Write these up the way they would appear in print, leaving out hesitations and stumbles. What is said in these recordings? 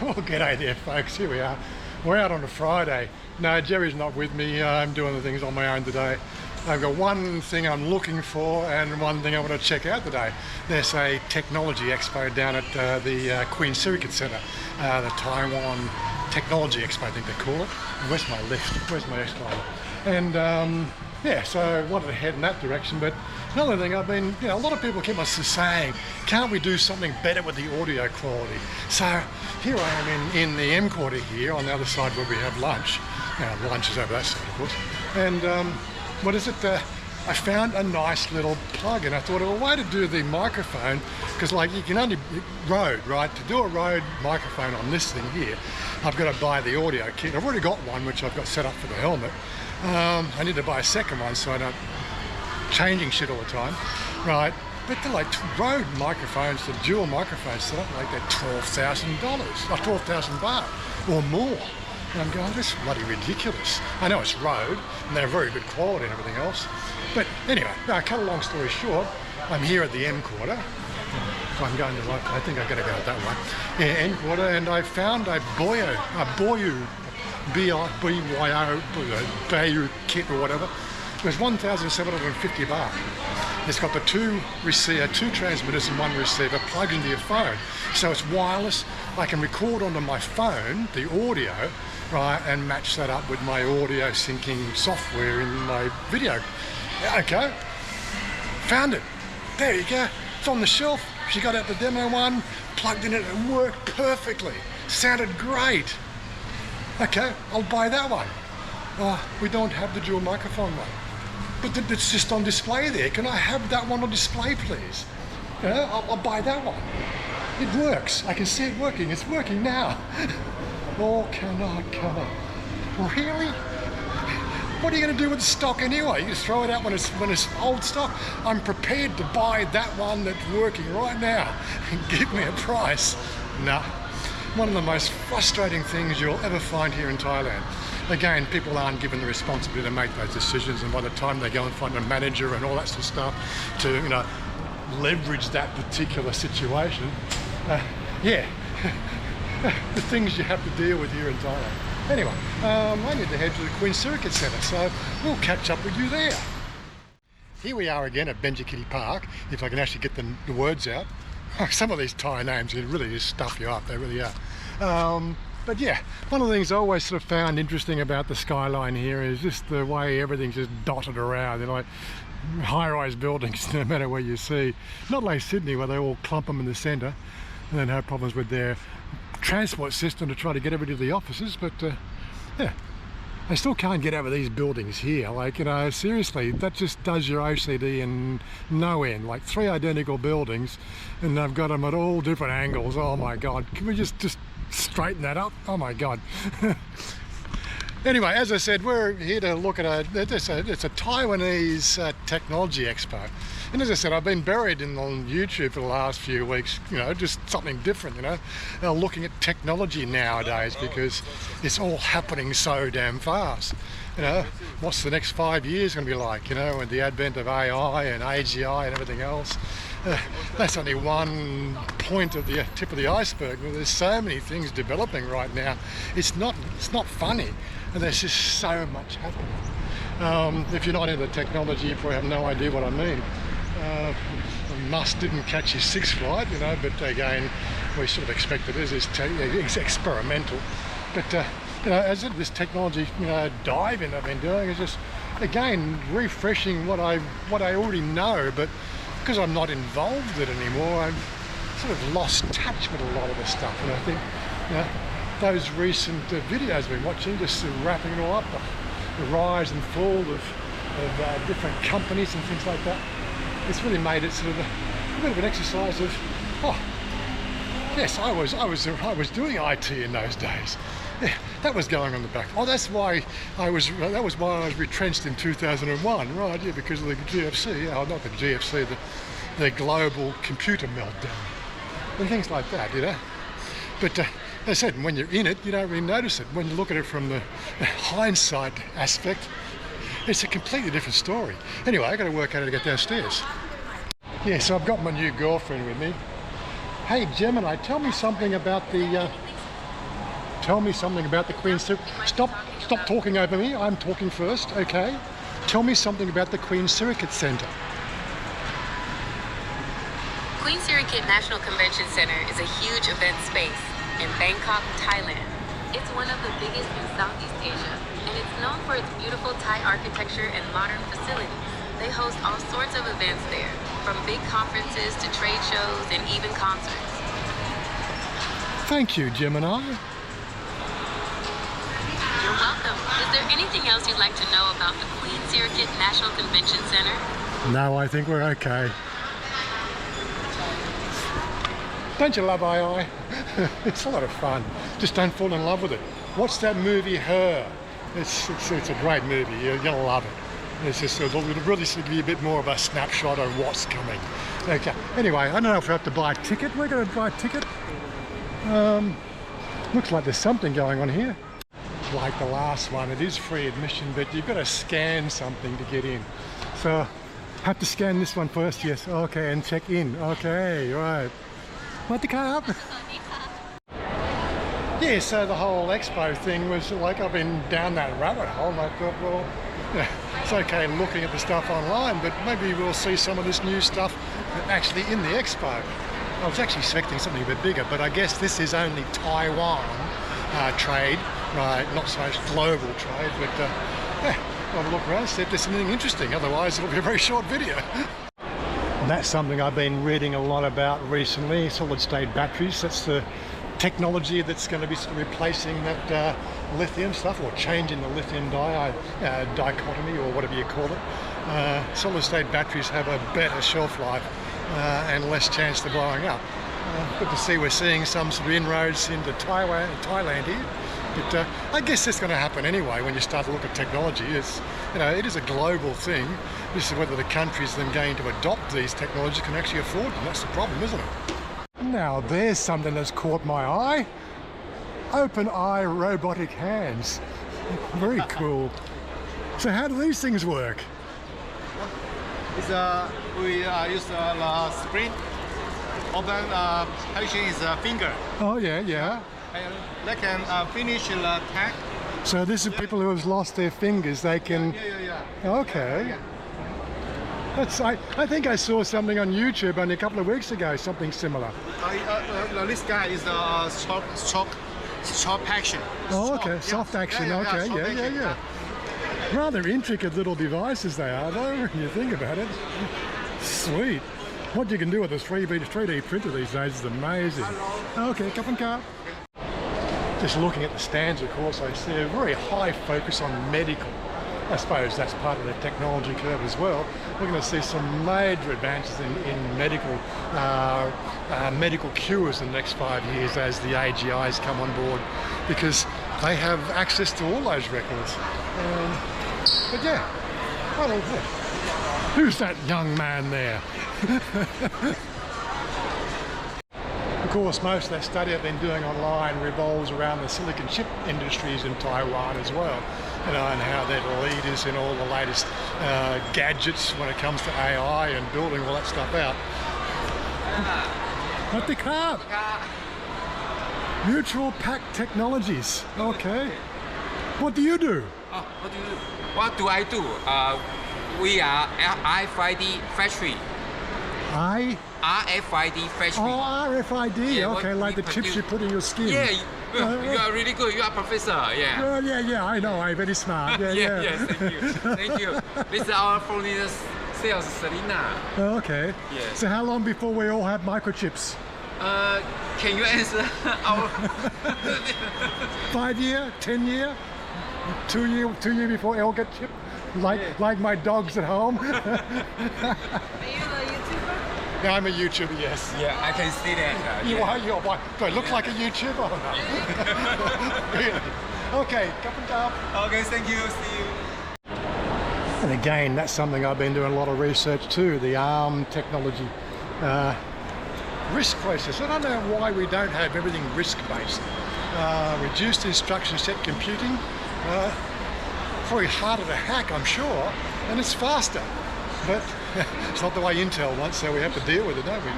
Well, g'day there folks, here we are. We're out on a Friday. No, Jerry's not with me, I'm doing the things on my own today. I've got one thing I'm looking for and one thing I want to check out today. There's a technology expo down at the Queen Sirikit Centre, the Taiwan Technology Expo I think they call it. Where's my lift? Where's my escalator? And yeah, so I wanted to head in that direction, but another thing I've been, a lot of people keep on saying, can't we do something better with the audio quality? So here I am in the EmQuartier here on the other side where we have lunch. Lunch is over that side, of course. And what is it? I found a nice little plug, and I thought, well, a way to do the microphone, because like you can only Rode, right? To do a Rode microphone on this thing here, I've got to buy the audio kit. I've already got one, which I've got set up for the helmet. I need to buy a second one so I don't changing shit all the time, right? But they're like Rode microphones, the dual microphones set up like they're $12,000 or 12,000 baht or more. And I'm going, this is bloody ridiculous. I know it's Rode and they're very good quality and everything else. But anyway, cut a long story short, I'm here at the EmQuartier. I'm going to like, I think I've got to go that way. Yeah, EmQuartier, and I found a Boyu BYO kit or whatever. It was 1,750 baht. It's got the two transmitters and one receiver plugged into your phone. So it's wireless. I can record onto my phone the audio, right, and match that up with my audio syncing software in my video. Okay, found it. There you go. It's on the shelf. She got out the demo one, plugged in it, and worked perfectly. Sounded great. Okay, I'll buy that one. Oh, we don't have the dual microphone one. But it's just on display there. Can I have that one on display, please? I'll buy that one. It works. I can see it working. It's working now. Oh, can I? Really? What are you going to do with the stock anyway? You just throw it out when it's old stock. I'm prepared to buy that one that's working right now and give me a price. Nah. One of the most frustrating things you'll ever find here in Thailand. Again, people aren't given the responsibility to make those decisions, and by the time they go and find a manager and all that sort of stuff to, leverage that particular situation, yeah, the things you have to deal with here in Thailand. Anyway, I need to head to the Queen Sirikit Centre, so we'll catch up with you there. Here we are again at Benjikiti Park, if I can actually get the words out. Some of these Thai names really just stuff you up, they really are. But yeah, one of the things I always sort of found interesting about the skyline here is just the way everything's just dotted around. They're like high-rise buildings no matter where you see. Not like Sydney where they all clump them in the centre and then have problems with their transport system to try to get everybody to the offices, but yeah. They still can't get over these buildings here. Like, seriously, that just does your OCD in no end. Like 3 identical buildings and they've got them at all different angles. Oh my God, can we just straighten that up? Oh my God. Anyway, as I said, we're here to look at it's a Taiwanese technology expo. And as I said, I've been buried on YouTube for the last few weeks, just something different, looking at technology nowadays because it's all happening so damn fast. What's the next 5 years going to be like, with the advent of AI and AGI and everything else. That's only one point of the tip of the iceberg. There's so many things developing right now. It's not funny, and there's just so much happening. If you're not into technology, you probably have no idea what I mean. Musk didn't catch his 6th flight, but again, we sort of expected it. It's experimental. But as this technology, diving I've been doing is just again refreshing what I already know, but because I'm not involved with it anymore, I've sort of lost touch with a lot of the stuff. And I think those recent videos I've been watching, just wrapping it all up, the rise and fall of different companies and things like that. It's really made it sort of a bit of an exercise of, yes, I was doing IT in those days. Yeah, that was going on the back. Oh, that was why I was retrenched in 2001, right? Yeah, because of the GFC. Yeah, not the GFC, the global computer meltdown and things like that, But as I said, when you're in it, you don't really notice it. When you look at it from the hindsight aspect, it's a completely different story. Anyway, I got to work out how to get downstairs. Yeah, so I've got my new girlfriend with me. Hey Gemini, tell me something about the Tell me something about the Queen Sirikit. Stop talking over me. I'm talking first, okay? Tell me something about the Queen Sirikit Centre. Queen Sirikit National Convention Center is a huge event space in Bangkok, Thailand. It's one of the biggest in Southeast Asia, and it's known for its beautiful Thai architecture and modern facilities. They host all sorts of events there, from big conferences to trade shows and even concerts. Thank you, Gemini. You're welcome. Is there anything else you'd like to know about the Queen Sirikit National Convention Center? No, I think we're okay. Don't you love AI? It's a lot of fun. Just don't fall in love with it. Watch that movie, Her. It's a great movie. You're gonna love it. It's just it'll really give you a bit more of a snapshot of what's coming. Okay. Anyway, I don't know if we have to buy a ticket. We're going to buy a ticket. Looks like there's something going on here. Like the last one, it is free admission, but you've got to scan something to get in. So, have to scan this one first. Yes. Okay, and check in. Okay, right. What the car up? Yeah, so the whole Expo thing was like, I've been down that rabbit hole and I thought, well, yeah, it's okay looking at the stuff online, but maybe we'll see some of this new stuff actually in the Expo. I was actually expecting something a bit bigger, but I guess this is only Taiwan trade, right? Not so much global trade, but yeah, I'll have a look around, see if there's anything interesting. Otherwise, it'll be a very short video. That's something I've been reading a lot about recently, solid-state batteries. That's the technology that's going to be sort of replacing that lithium stuff, or changing the lithium dichotomy, or whatever you call it. Solid-state batteries have a better shelf life and less chance of blowing up. Good to see we're seeing some sort of inroads into Thailand here. But I guess that's going to happen anyway when you start to look at technology. It's, it is a global thing. This is whether the countries then going to adopt these technologies can actually afford them. That's the problem, isn't it? Now there's something that's caught my eye. Open eye robotic hands. Very cool. So how do these things work? We use the spring. Open patient is a finger. Oh yeah. And they can finish the tag. So this is people who have lost their fingers. They can. Yeah. Okay. That's. I think I saw something on YouTube only a couple of weeks ago. Something similar. This guy is soft action. Oh, okay. Soft action. Okay. Yeah. Rather intricate little devices they are, though, when you think about it. Sweet. What you can do with a 3D printer these days is amazing. Okay, cup and cup. Just looking at the stands, of course, I see a very high focus on medical. I suppose that's part of the technology curve as well. We're going to see some major advances in medical cures in the next 5 years as the AGIs come on board, because they have access to all those records. But yeah, who's that young man there? Of course, most of that study I've been doing online revolves around the silicon chip industries in Taiwan as well, and how they're leaders in all the latest gadgets when it comes to AI and building all that stuff out. What the car? Mutual Pack Technologies. Okay. What do you do? What do I do? We are RFID factory. RFID factory. Oh, RFID. Yeah, okay, like the chips you put in your skin. Yeah, you are really good. You are professor. Yeah. Yeah. I know. I'm very smart. Yeah. Thank you. This is our foreign sales, Selena. Okay. Yes. So how long before we all have microchips? Can you answer our 5 year, 10 year, 2 year before they all get chipped? Like my dogs at home. Are you a YouTuber? Yeah, I'm a YouTuber, yes. Yeah, I can see that. You are? You're what? Do I look like a YouTuber or not? Really? Okay, cup and cup. Okay, thank you. See you. And again, that's something I've been doing a lot of research too, the ARM technology. RISC process. I don't know why we don't have everything RISC-based. Reduced instruction set computing. Probably harder to hack, I'm sure, and it's faster. But it's not the way Intel wants, so we have to deal with it, don't we?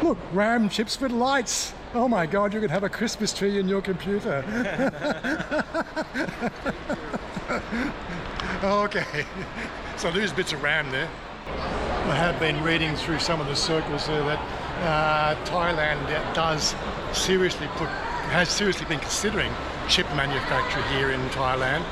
Look, RAM chips with lights. Oh my God, you could have a Christmas tree in your computer. Okay, so there's bits of RAM there. I have been reading through some of the circles there that Thailand has seriously been considering chip manufacture here in Thailand,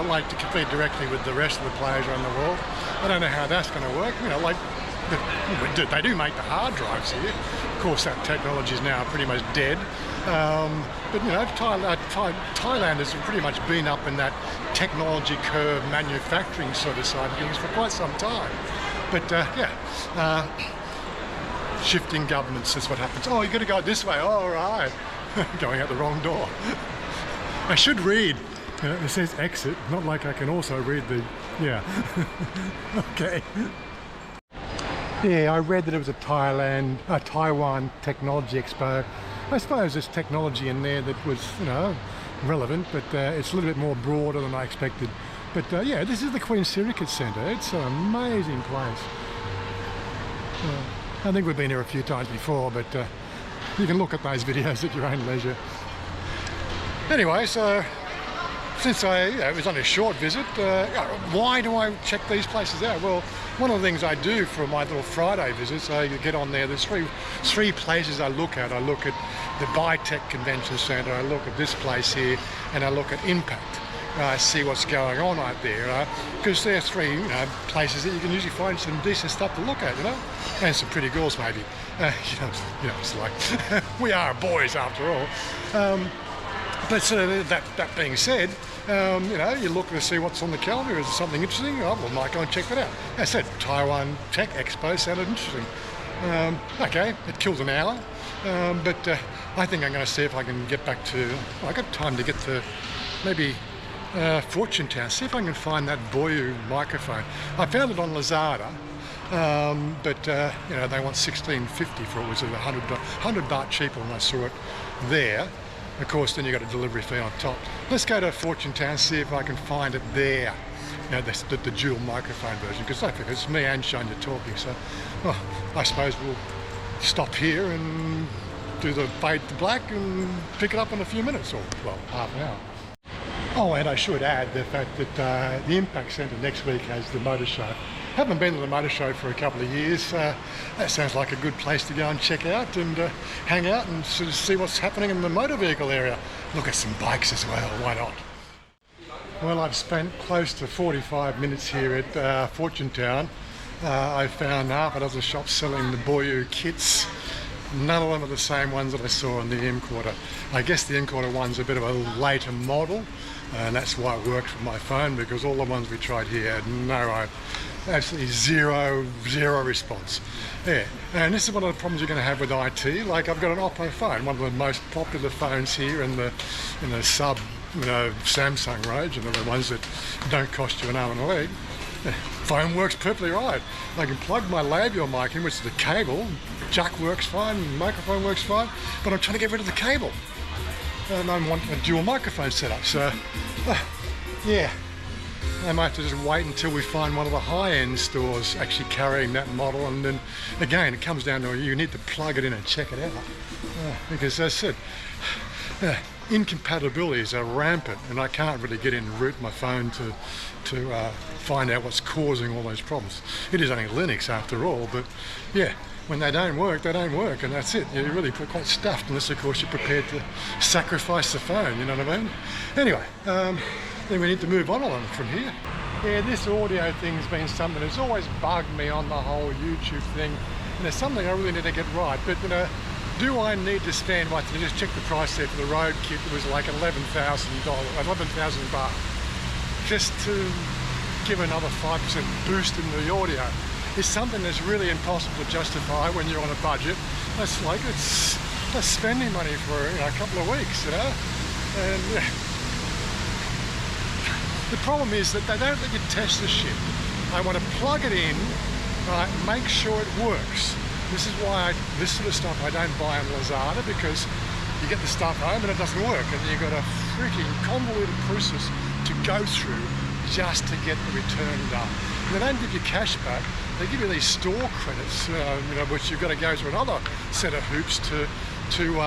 like to compete directly with the rest of the players around the world. I don't know how that's going to work. You know, like they do make the hard drives here. Of course, that technology is now pretty much dead. But you know, Thailand has pretty much been up in that technology curve, manufacturing sort of side of things for quite some time. But shifting governments is what happens. Oh, you got to go this way. Oh, all right. Going out the wrong door. I should read. You know, it says exit, not like I can also read the, yeah. Okay. Yeah, I read that it was a Taiwan Technology Expo. I suppose there's technology in there that was, you know, relevant, but it's a little bit more broader than I expected. But yeah, this is the Queen Sirikit Centre. It's an amazing place. I think we've been here a few times before, but you can look at those videos at your own leisure. Anyway, so since it was only a short visit, why do I check these places out? Well, one of the things I do for my little Friday visits, I get on there, there's three places I look at. I look at the Bitech Convention Centre, I look at this place here, and I look at Impact. See what's going on out there, because there are three places that you can usually find some decent stuff to look at, you know, and some pretty girls maybe. You know, it's like we are boys after all. But that being said, you know, you look to see what's on the calendar. Is there something interesting? Oh, well, might go and check that out. As I said, Taiwan Tech Expo sounded interesting. Okay, it kills an hour, but I think I'm going to see if I can get back to. I got time to get to maybe Fortune Town. See if I can find that Boyu microphone. I found it on Lazada, but you know, they want $16.50 for it, which is $100 baht cheaper when I saw it there. Of course, then you got a delivery fee on top. Let's go to Fortune Town, see if I can find it there. You know, the dual microphone version, because I think it's me and Chanya talking. So, well, I suppose we'll stop here and do the fade to black and pick it up in a few minutes, or well, half an hour. Oh, and I should add the fact that the Impact Centre next week has the motor show. Haven't been to the motor show for a couple of years. That sounds like a good place to go and check out and hang out and sort of see what's happening in the motor vehicle area. Look at some bikes as well, why not? Well, I've spent close to 45 minutes here at Fortune Town. I found half a dozen shops selling the Boyu kits. None of them are the same ones that I saw in the EmQuartier. I guess the EmQuartier one's a bit of a later model, and that's why it worked for my phone, because all the ones we tried here had absolutely zero response. Yeah, and this is one of the problems you're going to have with IT. Like, I've got an Oppo phone, one of the most popular phones here in the sub, you know, Samsung range, and the ones that don't cost you an arm and a leg. The phone works perfectly right. I can plug my labial mic in, which is the cable. Jack works fine, microphone works fine, but I'm trying to get rid of the cable. And I want a dual microphone setup, so yeah. I might have to just wait until we find one of the high-end stores actually carrying that model, and then again it comes down to you need to plug it in and check it out, because as I said, incompatibilities are rampant, and I can't really get in and root my phone to find out what's causing all those problems. It is only Linux after all, but yeah, when they don't work, and that's it. You're really quite stuffed, unless of course you're prepared to sacrifice the phone, you know what I mean? Anyway, then we need to move on from here. Yeah, this audio thing's been something that's always bugged me on the whole YouTube thing, and it's something I really need to get right. But you know, do I need to spend, like, to just check the price there for the Rode kit? It was like $11,000, 11,000 baht, just to give another 5% boost in the audio. It's something that's really impossible to justify when you're on a budget. That's spending money for, you know, a couple of weeks, you know. And the problem is that they don't let you test the shit. I want to plug it in, right, make sure it works. This is why this sort of stuff I don't buy on Lazada, because you get the stuff home and it doesn't work, and you've got a freaking convoluted process to go through just to get the return done. And they don't give you cash back. They give you these store credits, you know, which you've got to go through another set of hoops to to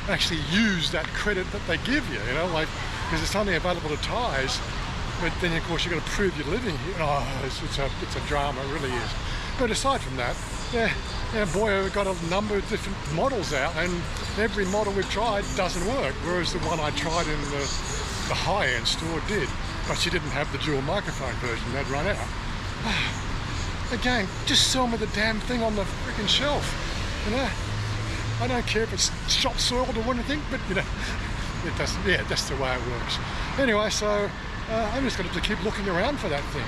actually use that credit that they give you, you know, like, because it's only available to Thais, but then of course you've got to prove you're living here. Oh, it's a drama, it really is. But aside from that, yeah, boy, we've got a number of different models out, and every model we've tried doesn't work, whereas the one I tried in the high-end store did, but she didn't have the dual microphone version, they'd run out. Again, just sell me the damn thing on the freaking shelf, you know. I don't care if it's shop soiled or anything, but you know, it doesn't. Yeah, that's the way it works. Anyway, so I'm just going to keep looking around for that thing.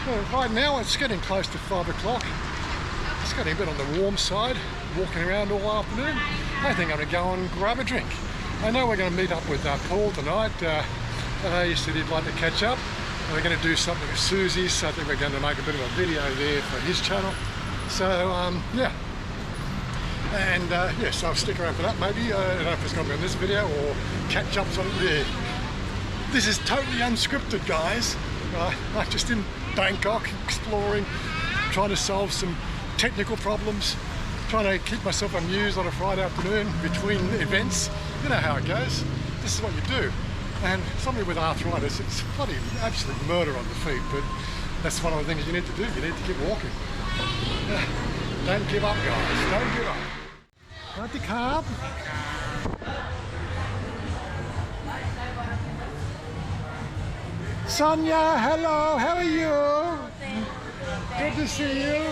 Well, right now it's getting close to 5 o'clock. It's getting a bit on the warm side. Walking around all afternoon. I think I'm going to go and grab a drink. I know we're going to meet up with Paul tonight. He said he'd like to catch up. We're going to do something with Susie's, so I think we're going to make a bit of a video there for his channel. So yeah. And yes, I'll stick around for that maybe. I don't know if it's going to be on this video or catch up on it there. This is totally unscripted, guys. I'm just in Bangkok exploring, trying to solve some technical problems, trying to keep myself amused on a Friday afternoon between events. You know how it goes. This is what you do. And somebody with arthritis, it's bloody absolute murder on the feet, but that's one of the things you need to do. You need to keep walking. Don't give up, guys. Don't give up. Sawasdee krab. Chanya, hello, how are you? Good to see you.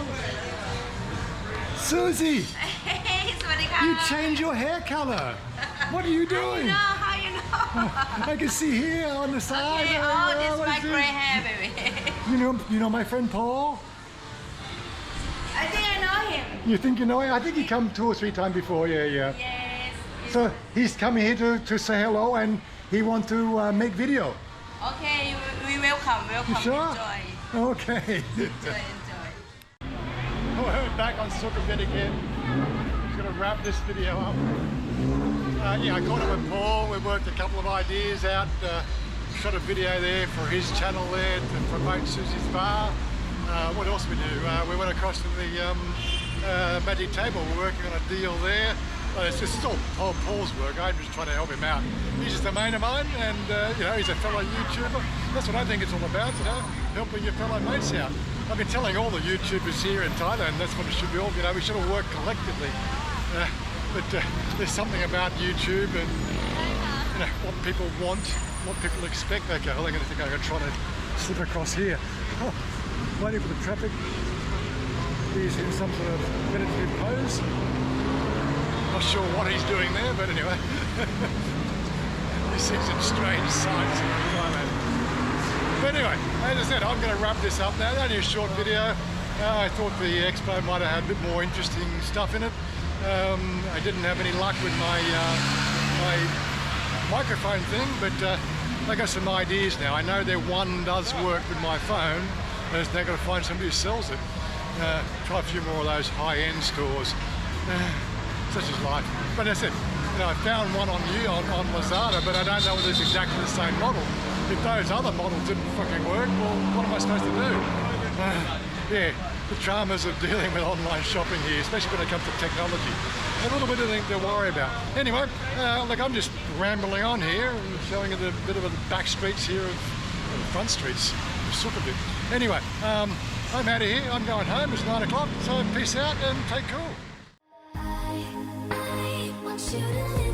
Susie, Hey, Sirikit. you changed your hair color. What are you doing? How you know? I can see here on the side. Okay, oh, this is my gray hair, baby. You know my friend Paul? I think I know him. You think you know him? I think he come 2 or 3 times before, yeah. Yes. So he's coming here to say hello and he wants to make video. Okay, we welcome. You sure? Enjoy. Okay. Enjoy. We're back on Sirikit again. Just gonna wrap this video up. Yeah, I caught up with Paul. We worked a couple of ideas out. Shot a video there for his channel there to promote Susie's bar. What else we do? We went across to the magic table. We're working on a deal there. It's all Paul's work. I'm just trying to help him out. He's just a mate of mine, and you know, he's a fellow YouTuber. That's what I think it's all about, you know, helping your fellow mates out. I've been telling all the YouTubers here in Thailand that's what it should be all. You know, we should all work collectively. But there's something about YouTube and you know what people want, what people expect. Okay, I think I'm going to try to slip across here. Oh, waiting for the traffic. He's in some sort of meditative pose. Not sure what he's doing there, but anyway. He's seen some strange sights in Thailand. But anyway, as I said, I'm going to wrap this up now. Only a short video. I thought the Expo might have had a bit more interesting stuff in it. I didn't have any luck with my microphone thing, but I got some ideas now. I know that one does work with my phone. I just now got to find somebody who sells it. Try a few more of those high-end stores. Such is life. But as I said, you know, I found one on Wazza, but I don't know whether it's exactly the same model. If those other models didn't fucking work, well, what am I supposed to do? Yeah, the dramas of dealing with online shopping here, especially when it comes to technology. A little bit of thing to worry about. Anyway, look, I'm just rambling on here and showing you the bit of the back streets here of the front streets of Sirikit. Anyway, I'm out of here. I'm going home. It's 9 o'clock, so peace out and take cool. I want you to live.